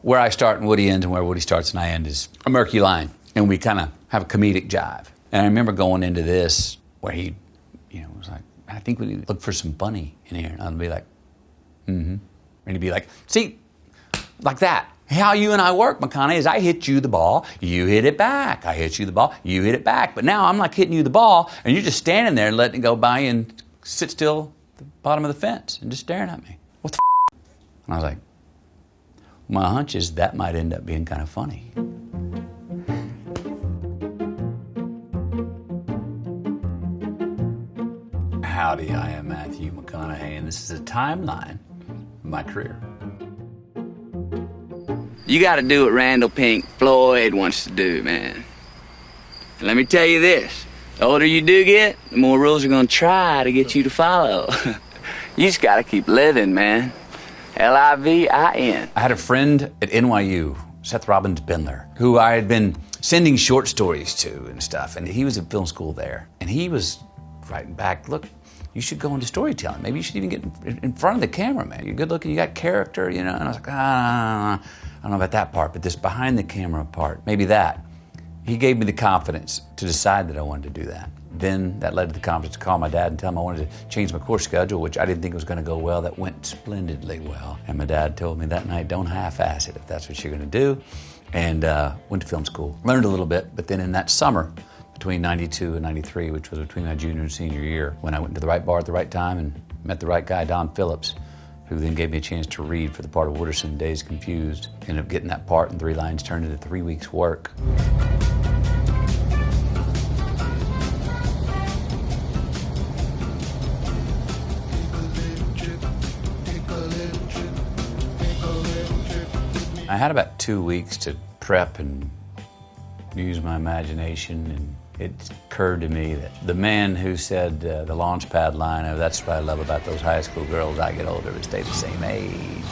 where I start and Woody ends and where Woody starts and I end is a murky line. And we kind of have a comedic jive. And I remember going into this where he, was like, I think we need to look for some funny in here. And I'd be like, and he'd be like, see, like that. How you and I work, McConaughey, is I hit you the ball, you hit it back. I hit you the ball, you hit it back. But now I'm like hitting you the ball, and you're just standing there and letting it go by and sit still at the bottom of the fence and just staring at me. What the f***? And I was like, my hunch is that might end up being kind of funny. Howdy, I am Matthew McConaughey, and this is a timeline of my career. You gotta do what Randall Pink Floyd wants to do, man. And let me tell you this, the older you do get, the more rules are gonna try to get you to follow. You just gotta keep living, man. L-I-V-I-N. I had a friend at NYU, Seth Robbins Bendler, who I had been sending short stories to and stuff, and he was at film school there. And he was writing back, look, you should go into storytelling. Maybe you should even get in front of the camera, man. You're good looking, you got character, And I was like, I don't know about that part, but this behind the camera part, maybe that. He gave me the confidence to decide that I wanted to do that. Then that led to the confidence to call my dad and tell him I wanted to change my course schedule, which I didn't think was going to go well. That went splendidly well. And my dad told me that night, don't half-ass it if that's what you're going to do. And went to film school. Learned a little bit, but then in that summer, between 92 and 93, which was between my junior and senior year, when I went to the right bar at the right time and met the right guy, Don Phillips, who then gave me a chance to read for the part of Wooderson in Days Confused. Ended up getting that part, and 3 lines turned into 3 weeks' work. I had about 2 weeks to prep and use my imagination, and it occurred to me that the man who said the launch pad line of "That's what I love about those high school girls, I get older, but stay the same age,"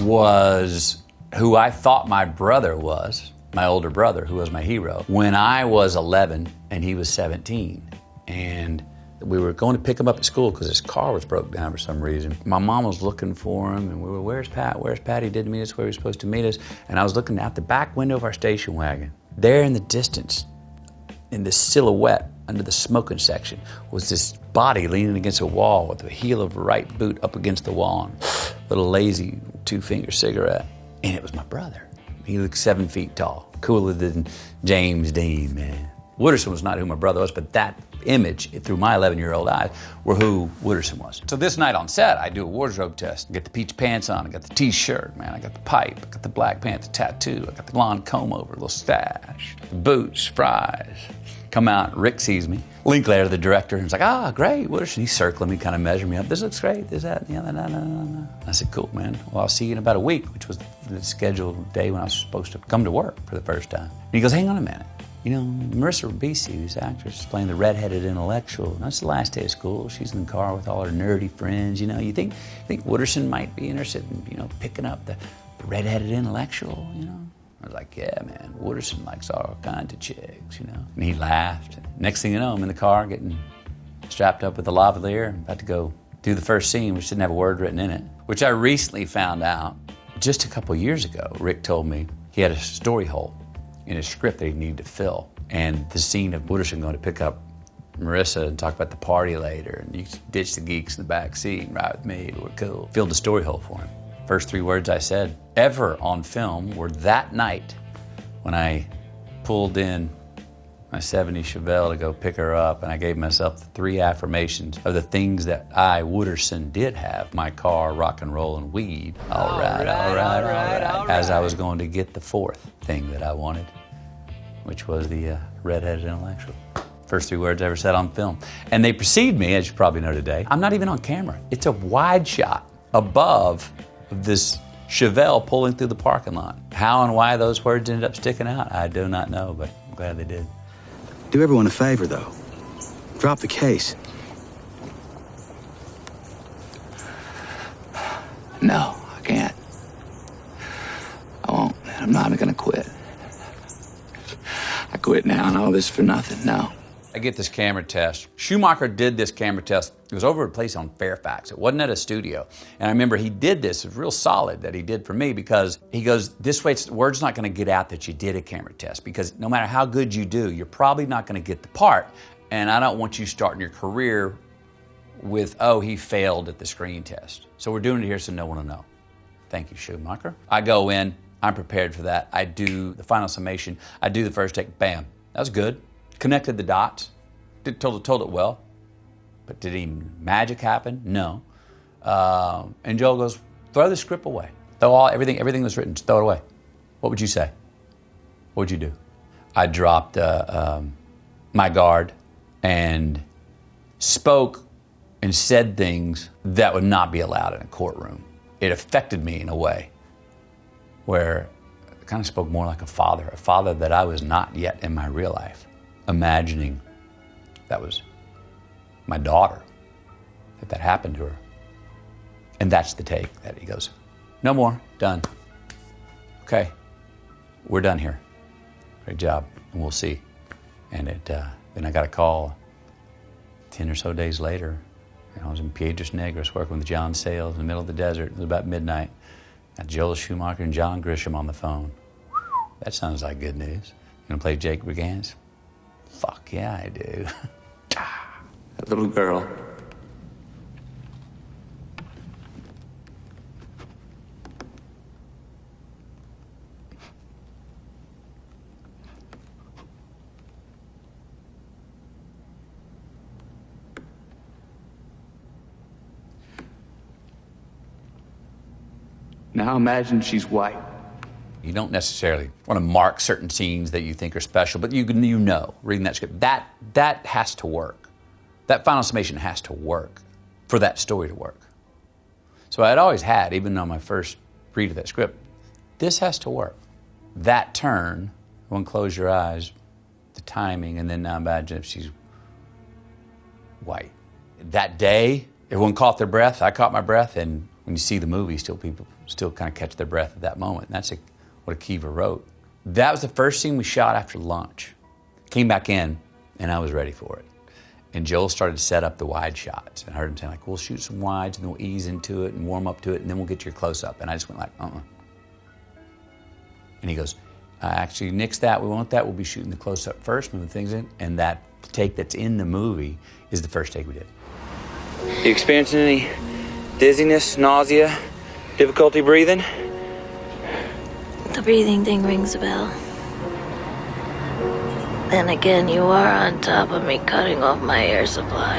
was who I thought my brother was, my older brother, who was my hero, when I was 11 and he was 17. And we were going to pick him up at school because his car was broke down for some reason. My mom was looking for him, and we were, where's Pat? Where's Pat? He didn't meet us where he was supposed to meet us. And I was looking out the back window of our station wagon. There in the distance, in the silhouette under the smoking section, was this body leaning against a wall with the heel of a right boot up against the wall, and a little lazy 2-finger cigarette. And it was my brother. He looked 7 feet tall, cooler than James Dean, man. Wooderson was not who my brother was, but that image through my 11-year-old eyes were who Wooderson was. So this night on set, I do a wardrobe test. I get the peach pants on, I got the t-shirt, man, I got the pipe, I got the Black Panther tattoo, I got the blonde comb over, little stash, the boots, fries. Come out, Rick sees me. Linklater, the director, and he's like, great, Wooderson. He's circling me, kind of measuring me up. This looks great, this, that, yeah, no. I said, cool, man. Well, I'll see you in about a week, which was the scheduled day when I was supposed to come to work for the first time. And he goes, hang on a minute. Marissa Ribisi, who's the actress, is playing the redheaded intellectual. That's the last day of school. She's in the car with all her nerdy friends. You think Wooderson might be interested in, picking up the redheaded intellectual, I was like, yeah, man, Wooderson likes all kinds of chicks, And he laughed. Next thing you know, I'm in the car getting strapped up with a lavalier, about to go do the first scene, which didn't have a word written in it, which I recently found out just a couple years ago. Rick told me he had a story hole in a script that he needed to fill. And the scene of Wooderson going to pick up Marissa and talk about the party later, and you ditch the geeks in the back seat and ride with me, we're cool. Filled the story hole for him. First 3 words I said ever on film were that night when I pulled in my 70 Chevelle to go pick her up, and I gave myself the 3 affirmations of the things that I, Wooderson, did have: my car, rock and roll, and weed. All right. As I was going to get the 4th thing that I wanted, which was the redheaded intellectual. First 3 words I ever said on film. And they precede me, as you probably know today. I'm not even on camera. It's a wide shot above this Chevelle pulling through the parking lot. How and why those words ended up sticking out, I do not know, but I'm glad they did. Do everyone a favor, though. Drop the case. No, I can't. I won't. I'm not gonna quit. I quit now and all this for nothing, no. I get this camera test. Schumacher did this camera test. It was over a place on Fairfax. It wasn't at a studio. And I remember he did this. It was real solid that he did for me because he goes, this way, word's not going to get out that you did a camera test because no matter how good you do, you're probably not going to get the part. And I don't want you starting your career with, oh, he failed at the screen test. So we're doing it here so no one will know. Thank you, Schumacher. I go in. I'm prepared for that. I do the final summation. I do the first take. Bam. That was good. Connected the dots, told it well, but did any magic happen? No. And Joel goes, throw the script away. Throw everything was written, just throw it away. What would you say? What would you do? I dropped my guard and spoke and said things that would not be allowed in a courtroom. It affected me in a way where I kind of spoke more like a father that I was not yet in my real life. Imagining that was my daughter, that happened to her. And that's the take that he goes, no more, done. Okay, we're done here. Great job, and we'll see. And then I got a call 10 or so days later. I was in Piedras Negras working with John Sayles in the middle of the desert. It was about midnight. Got Joel Schumacher and John Grisham on the phone. That sounds like good news. You gonna play Jake Brigance? Fuck yeah, I do. That little girl. Now imagine she's white. You don't necessarily want to mark certain scenes that you think are special, but you know, reading that script, that has to work. That final summation has to work for that story to work. So I'd always had, even on my first read of that script, this has to work. That turn, one close your eyes, the timing, and then now imagine if she's white. That day, everyone caught their breath, I caught my breath, and when you see the movie, people still kind of catch their breath at that moment. And that's what Akiva wrote. That was the first scene we shot after lunch. Came back in, and I was ready for it. And Joel started to set up the wide shots. And I heard him say, like, we'll shoot some wides, and then we'll ease into it and warm up to it, and then we'll get your close-up. And I just went like, And he goes, actually, nix that. We want that. We'll be shooting the close-up first, moving things in. And that take that's in the movie is the first take we did. You experiencing any dizziness, nausea, difficulty breathing? The breathing thing rings a bell. Then again, you are on top of me cutting off my air supply.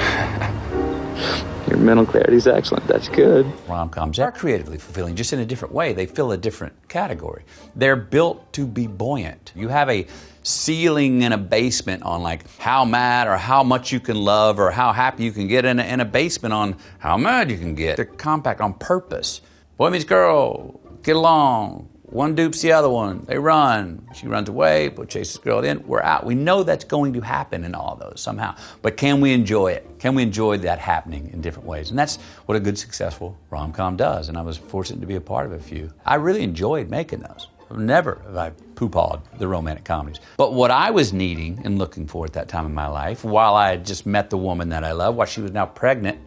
Your mental clarity is excellent. That's good. Rom-coms are creatively fulfilling, just in a different way. They fill a different category. They're built to be buoyant. You have a ceiling and a basement on like how mad or how much you can love or how happy you can get, and a basement on how mad you can get. They're compact on purpose. Boy meets girl, get along. One dupes the other one. They run. She runs away, but chases the girl in. We're out. We know that's going to happen in all of those somehow. But can we enjoy it? Can we enjoy that happening in different ways? And that's what a good, successful rom-com does. And I was fortunate to be a part of a few. I really enjoyed making those. Never have I poo-pawed the romantic comedies. But what I was needing and looking for at that time in my life, while I had just met the woman that I love, while she was now pregnant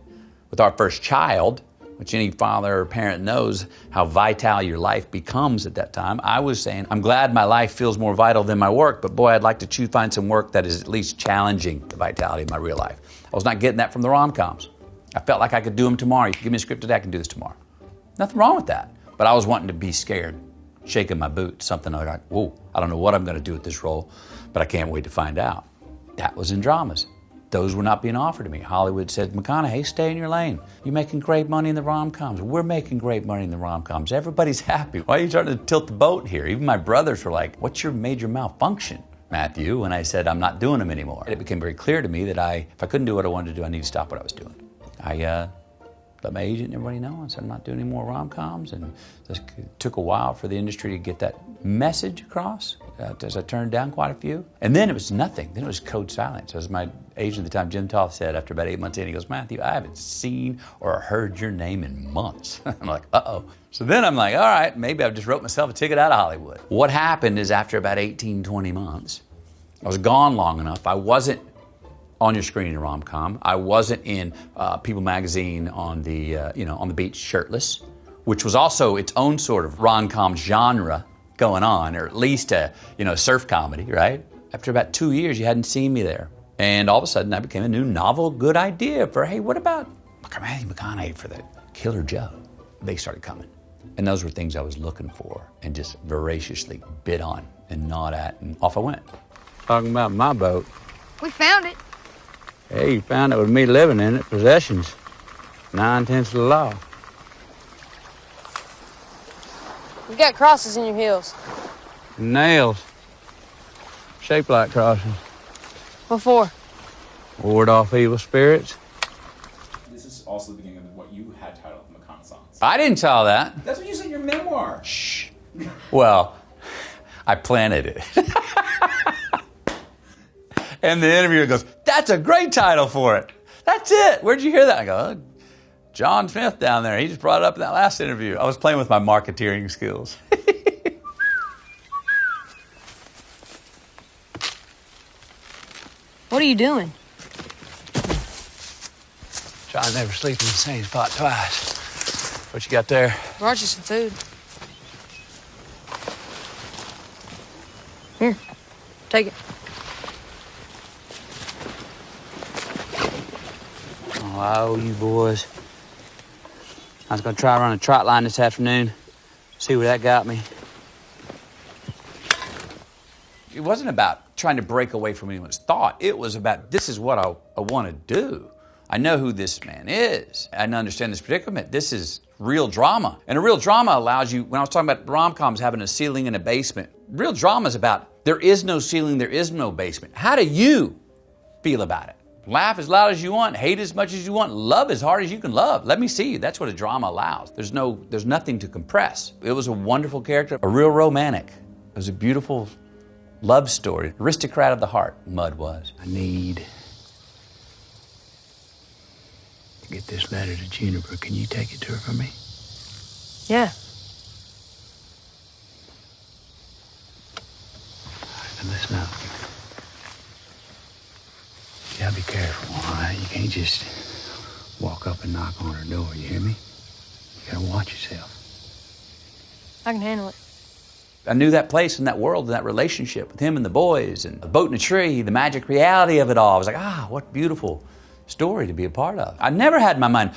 with our first child, which any father or parent knows how vital your life becomes at that time, I was saying, I'm glad my life feels more vital than my work, but boy, I'd like to find some work that is at least challenging the vitality of my real life. I was not getting that from the rom-coms. I felt like I could do them tomorrow. You can give me a script today, I can do this tomorrow. Nothing wrong with that. But I was wanting to be scared, shaking my boots, something like, whoa, I don't know what I'm gonna do with this role, but I can't wait to find out. That was in dramas. Those were not being offered to me. Hollywood said, McConaughey, stay in your lane. You're making great money in the rom-coms. We're making great money in the rom-coms. Everybody's happy. Why are you starting to tilt the boat here? Even my brothers were like, what's your major malfunction, Matthew? When I said, I'm not doing them anymore. It became very clear to me that if I couldn't do what I wanted to do, I needed to stop what I was doing. I let my agent and everybody know. I said, I'm not doing any more rom-coms. And it took a while for the industry to get that message across, as I turned down quite a few. And then it was nothing. Then it was code silence. As my agent at the time, Jim Toth, said after about 8 months in, he goes, Matthew, I haven't seen or heard your name in months. I'm like, uh-oh. So then I'm like, all right, maybe I've just wrote myself a ticket out of Hollywood. What happened is after about 18, 20 months, I was gone long enough. I wasn't on your screen in rom-com. I wasn't in People magazine on the on the beach shirtless, which was also its own sort of rom-com genre going on, or at least a surf comedy, right? After about 2 years, you hadn't seen me there. And all of a sudden, I became a new novel, good idea for, hey, what about Matthew McConaughey for the Killer Joe? They started coming. And those were things I was looking for and just voraciously bid on and gnawed at, and off I went. Talking about my boat. We found it. Hey, you found it with me living in it. Possessions. 9/10 of the law. You got crosses in your heels. Nails. Shaped like crosses. What for? Ward off evil spirits. This is also the beginning of what you had titled the Reconnaissance. I didn't tell that. That's what you said in your memoir. Shh. Well, I planted it. And the interviewer goes, that's a great title for it. That's it. Where'd you hear that? I go, oh, John Smith down there. He just brought it up in that last interview. I was playing with my marketeering skills. What are you doing? Trying to never sleep in the same spot twice. What you got there? Brought you some food. Here, take it. Oh, I owe you boys. I was going to try running a trot line this afternoon. See where that got me. It wasn't about trying to break away from anyone's thought. It was about, this is what I want to do. I know who this man is. I understand this predicament. This is real drama. And a real drama allows you, when I was talking about rom-coms having a ceiling and a basement, real drama is about there is no ceiling, there is no basement. How do you feel about it? Laugh as loud as you want, hate as much as you want, love as hard as you can love. Let me see you. That's what a drama allows. There's nothing to compress. It was a wonderful character, a real romantic. It was a beautiful love story. Aristocrat of the heart, Mud was. I need to get this letter to Juniper. Can you take it to her for me? Yeah. All right, now listen up. You gotta be careful, all right? You can't just walk up and knock on her door, you hear me? You gotta watch yourself. I can handle it. I knew that place and that world and that relationship with him and the boys and the boat in a tree, the magic reality of it all. I was like, what beautiful story to be a part of. I never had in my mind,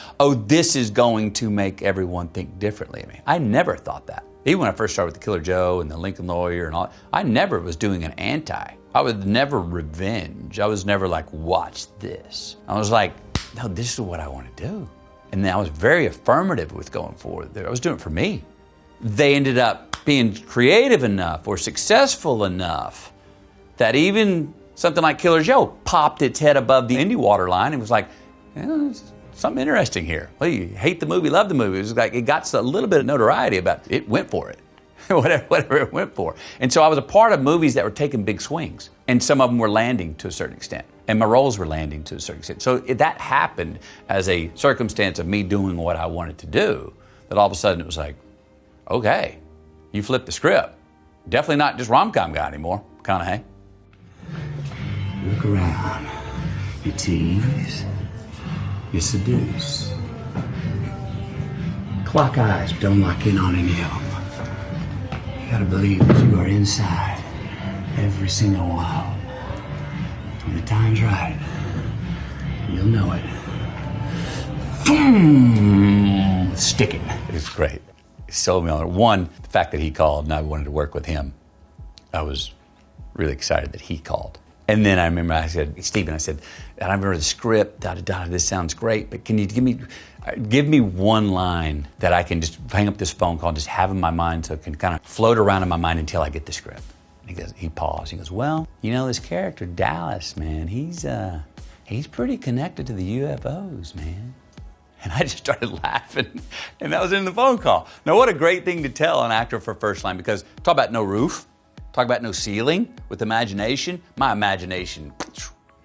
this is going to make everyone think differently of me. I never thought that. Even when I first started with the Killer Joe and the Lincoln Lawyer and all, I never was doing an anti. I was never revenge. I was never like, watch this. I was like, no, this is what I want to do. And then I was very affirmative with going forward there. I was doing it for me. They ended up being creative enough or successful enough that even something like Killer Joe popped its head above the indie waterline and was like, there's something interesting here. Well, you hate the movie, love the movie. It was like it got a little bit of notoriety about it. It went for it. whatever it went for. And so I was a part of movies that were taking big swings. And some of them were landing to a certain extent. And my roles were landing to a certain extent. So that happened as a circumstance of me doing what I wanted to do. That all of a sudden it was like, okay, you flipped the script. Definitely not just rom-com guy anymore, McConaughey. Look around. You tease. You seduce. Clock eyes, but don't lock in on any of them. You gotta believe that you are inside every single one of them. When the time's right, you'll know it. Boom! Stick it. It's great. He sold me on it. One, the fact that he called and I wanted to work with him, I was really excited that he called. And then I remember I said, Stephen, I said, I remember the script, this sounds great, but can you give me one line that I can just hang up this phone call and just have in my mind so it can kind of float around in my mind until I get the script. He paused. He goes, well, this character, Dallas, man, he's pretty connected to the UFOs, man. And I just started laughing, and that was in the phone call. Now, what a great thing to tell an actor for first line, because talk about no roof, talk about no ceiling with imagination. My imagination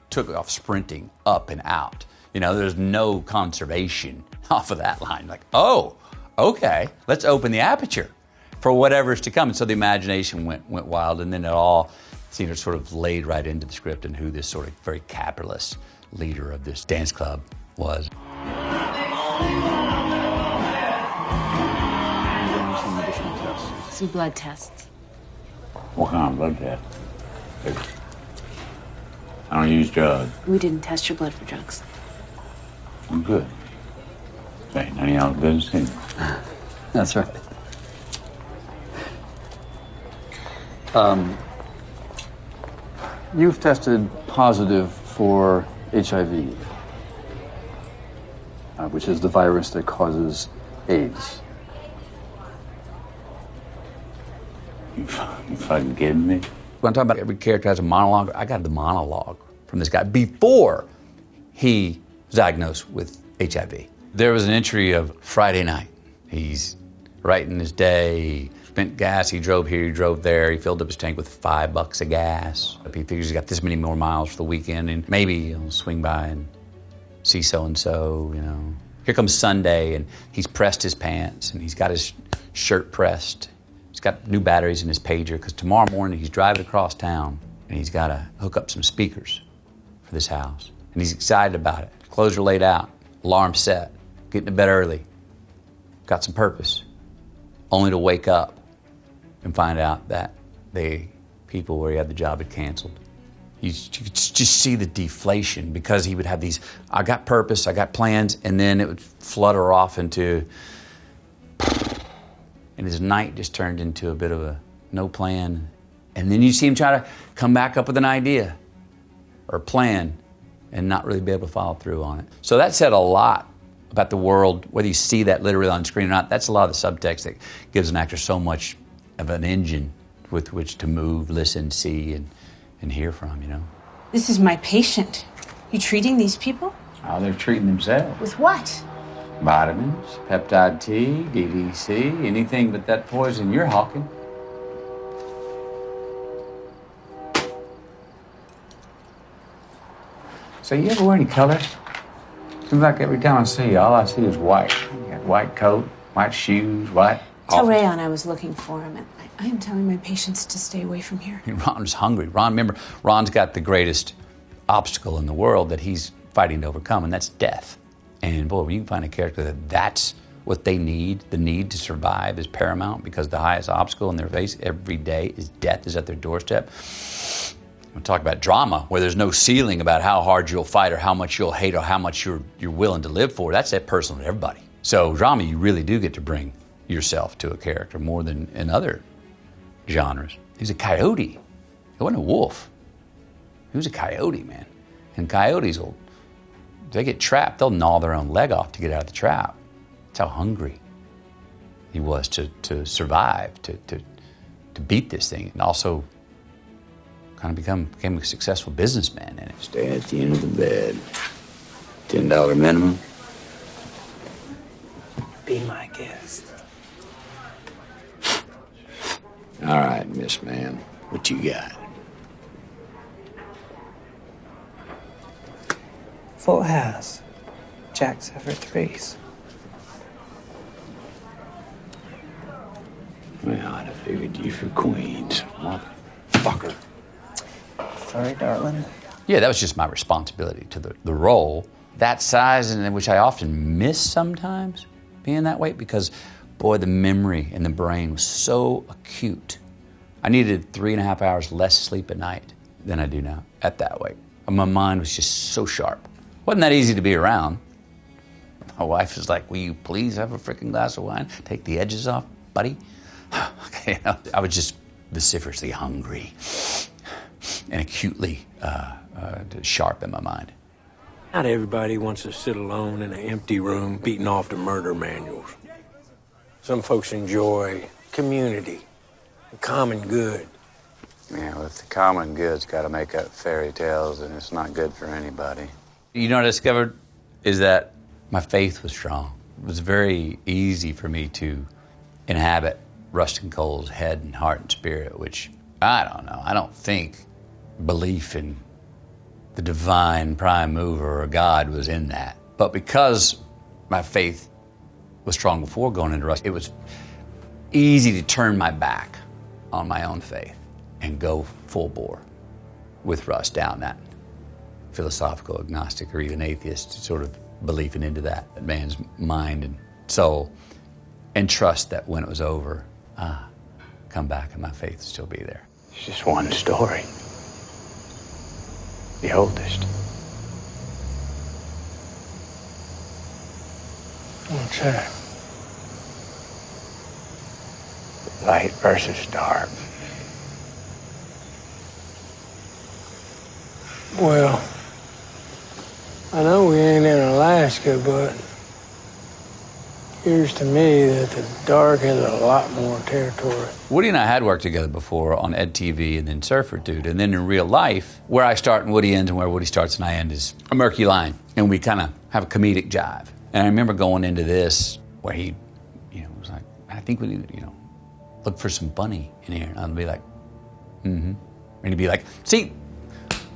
took off sprinting up and out. There's no conservation off of that line. Like, oh, okay, let's open the aperture. for whatever's to come. And so the imagination went wild, and then it all seemed to sort of laid right into the script and who this sort of very capitalist leader of this dance club was. Some blood tests. What kind of blood test? I don't use drugs. We didn't test your blood for drugs. I'm good. Ain't none of y'all's business either. That's right. You've tested positive for HIV, which is the virus that causes AIDS. You fucking kidding me? When I'm talking about every character has a monologue, I got the monologue from this guy before he was diagnosed with HIV. There was an entry of Friday night. He's writing his day, he spent gas, he drove here, he drove there, he filled up his tank with $5 of gas. He figures he's got this many more miles for the weekend, and maybe he'll swing by and see so-and-so, you know. Here comes Sunday, and he's pressed his pants, and he's got his shirt pressed. He's got new batteries in his pager, because tomorrow morning he's driving across town, and he's got to hook up some speakers for this house. And he's excited about it. Clothes are laid out, alarm set, getting to bed early, got some purpose, only to wake up and find out that the people where he had the job had canceled. You could just see the deflation, because he would have these, I got purpose, I got plans, and then it would flutter off into, and his night just turned into a bit of a no plan. And then you see him try to come back up with an idea or a plan and not really be able to follow through on it. So that said a lot about the world, whether you see that literally on screen or not. That's a lot of the subtext that gives an actor so much of an engine with which to move, listen, see, and hear from, you know. This is my patient. You treating these people? Oh, they're treating themselves. With what? Vitamins, peptide T, DDC, anything but that poison you're hawking. So you ever wear any color? Seems like every time I see you, all I see is white. You got white coat, white shoes, white Tell office. Rayon I was looking for him, and I am telling my patients to stay away from here. Ron's hungry. Remember, Ron's got the greatest obstacle in the world that he's fighting to overcome, and that's death. And boy, when you can find a character that's what they need, the need to survive is paramount, because the highest obstacle in their face every day is death, is at their doorstep. We'll talk about drama, where there's no ceiling about how hard you'll fight or how much you'll hate or how much you're willing to live for. That's that personal to everybody. So drama, you really do get to bring yourself to a character more than in other genres. He's a coyote. He wasn't a wolf. He was a coyote, man. And coyotes will, they get trapped, they'll gnaw their own leg off to get out of the trap. That's how hungry he was to survive, to beat this thing, and also kind of became a successful businessman in it. Stay at the end of the bed. $10 minimum. Be my guest. All right, Miss Man, what you got? Full house. Jacks over threes. Well, I'd have figured you for Queens, motherfucker. Sorry, darling. Yeah, that was just my responsibility to the role. That size, and which I often miss sometimes, being that weight, because boy, the memory in the brain was so acute. I needed 3.5 hours less sleep at night than I do now at that weight. And my mind was just so sharp. Wasn't that easy to be around. My wife was like, will you please have a freaking glass of wine? Take the edges off, buddy. Okay, I was just vociferously hungry and acutely sharp in my mind. Not everybody wants to sit alone in an empty room beating off the murder manuals. Some folks enjoy community, the common good. Yeah, well, if the common good's got to make up fairy tales, and it's not good for anybody. You know what I discovered is that my faith was strong. It was very easy for me to inhabit Rustin Cole's head and heart and spirit, which, I don't know, I don't think belief in the divine prime mover or God was in that. But because my faith was strong before going into Rustin, it was easy to turn my back on my own faith and go full bore with Russ down that philosophical, agnostic, or even atheist sort of belief and into that man's mind and soul, and trust that when it was over, come back and my faith will still be there. It's just one story. The oldest. What's that? Light versus dark. Well, I know we ain't in Alaska, but it appears to me that the dark has a lot more territory. Woody and I had worked together before on EdTV and then Surfer Dude. And then in real life, where I start and Woody ends and where Woody starts and I end is a murky line. And we kind of have a comedic jive. And I remember going into this where he, was like, I think we need to, look for some funny in here. And I'd be like, And he'd be like, see,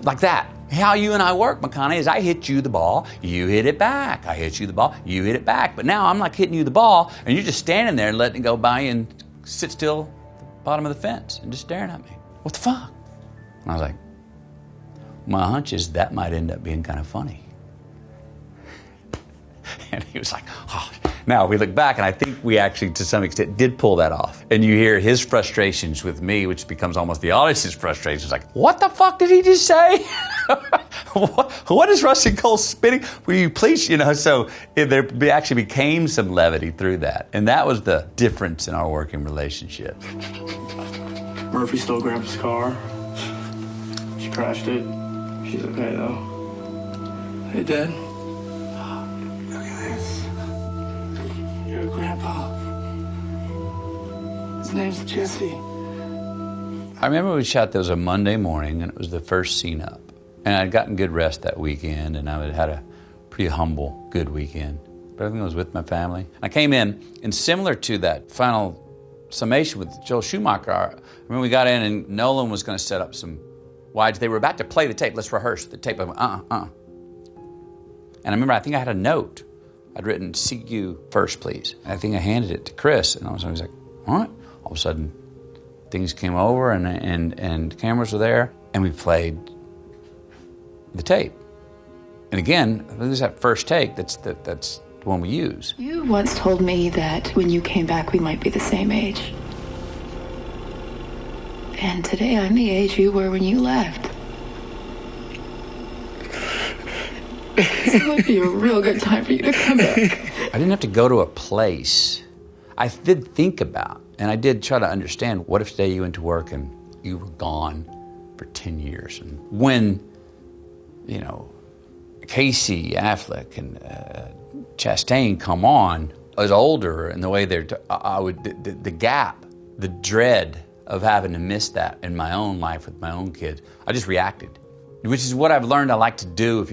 like that. How you and I work, McConaughey, is I hit you the ball, you hit it back. I hit you the ball, you hit it back. But now I'm like hitting you the ball, and you're just standing there and letting it go by you and sit still at the bottom of the fence and just staring at me. What the fuck? And I was like, my hunch is that might end up being kind of funny. And he was like, oh. Now we look back, and I think we actually, to some extent, did pull that off. And you hear his frustrations with me, which becomes almost the audience's frustrations. Like, what the fuck did he just say? What is Rusty Cole spitting? Will you please, So there actually became some levity through that. And that was the difference in our working relationship. Murphy still grabbed his car. She crashed it. She's okay, though. Hey, Dad. Your grandpa. His name's Jesse. I remember we shot, there was a Monday morning, and it was the first scene up. And I'd gotten good rest that weekend, and I had a pretty humble, good weekend. But everything was with my family. I came in, and similar to that final summation with Joel Schumacher, I remember we got in, and Nolan was going to set up some wides. They were about to play the tape. Let's rehearse the tape. I went, And I remember, I think I had a note. I'd written, CQ first, please. And I think I handed it to Chris, and I was like, all right. All of a sudden, things came over, and cameras were there, and we played the tape. And again, it was that first take that's the one we use. You once told me that when you came back, we might be the same age. And today, I'm the age you were when you left. This might be a real good time for you to come back. I didn't have to go to a place. I did think about, and I did try to understand, what if today you went to work and you were gone for 10 years? And when, Casey Affleck and Chastain come on, I was older, and the way the gap, the dread of having to miss that in my own life with my own kids, I just reacted. Which is what I've learned I like to do if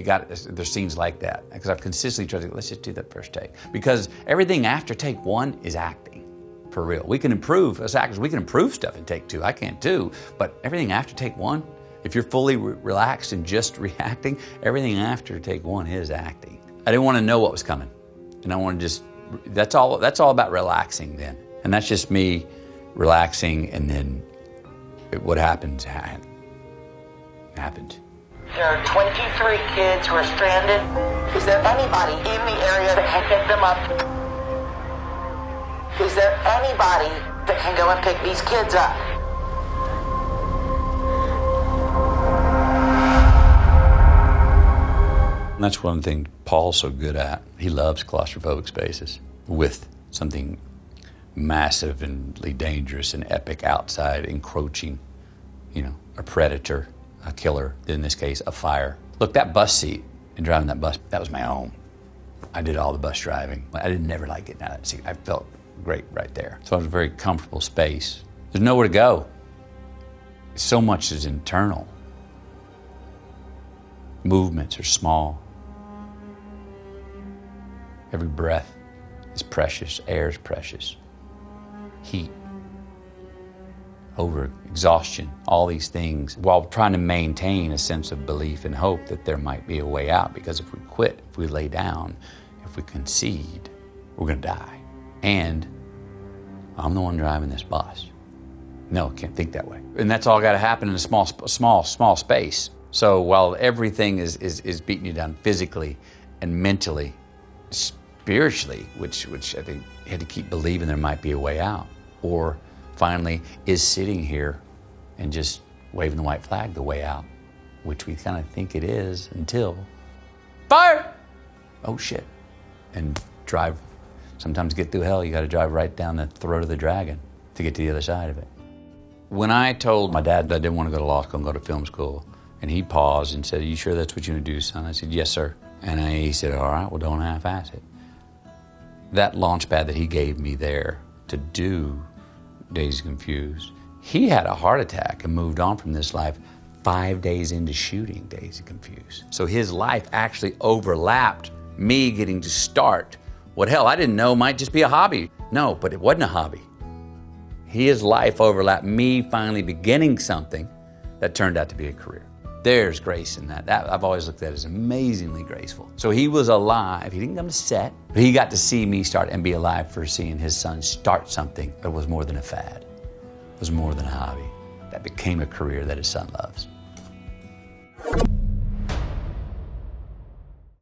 there's scenes like that. Because I've consistently tried to, let's just do that first take. Because everything after take one is acting, for real. We can improve, as actors, we can improve stuff in take two. I can't do, but everything after take one, if you're fully relaxed and just reacting, everything after take one is acting. I didn't want to know what was coming. And I want to just, that's all about relaxing then. And that's just me relaxing, and then what happens happened. There are 23 kids who are stranded. Is there anybody in the area that can pick them up? Is there anybody that can go and pick these kids up? And that's one thing Paul's so good at. He loves claustrophobic spaces with something massively dangerous and epic outside encroaching, a predator, a killer, in this case, a fire. Look, that bus seat and driving that bus, that was my own. I did all the bus driving. I didn't never like getting out of that seat. I felt great right there. So it was a very comfortable space. There's nowhere to go. So much is internal. Movements are small. Every breath is precious. Air is precious. Heat. Over exhaustion, all these things, while trying to maintain a sense of belief and hope that there might be a way out. Because if we quit, if we lay down, if we concede, we're going to die. And I'm the one driving this bus. No, can't think that way. And that's all got to happen in a small space. So while everything is beating you down physically and mentally, spiritually, which I think you had to keep believing there might be a way out, or finally is sitting here and just waving the white flag the way out, which we kind of think it is until fire! Oh shit. And drive, sometimes get through hell, you got to drive right down the throat of the dragon to get to the other side of it. When I told my dad that I didn't want to go to law school and go to film school, and he paused and said, "Are you sure that's what you want to do, son?" I said, "Yes, sir." And he said, "All right, well, don't half-ass it." That launch pad that he gave me there to do Dazed and Confused, he had a heart attack and moved on from this life 5 days into shooting Dazed and Confused. So his life actually overlapped me getting to start what, hell, I didn't know might just be a hobby. No, but it wasn't a hobby. His life overlapped me finally beginning something that turned out to be a career. There's grace in that. I've always looked at it as amazingly graceful. So he was alive. He didn't come to set, but he got to see me start and be alive for seeing his son start something that was more than a fad. It was more than a hobby. That became a career that his son loves.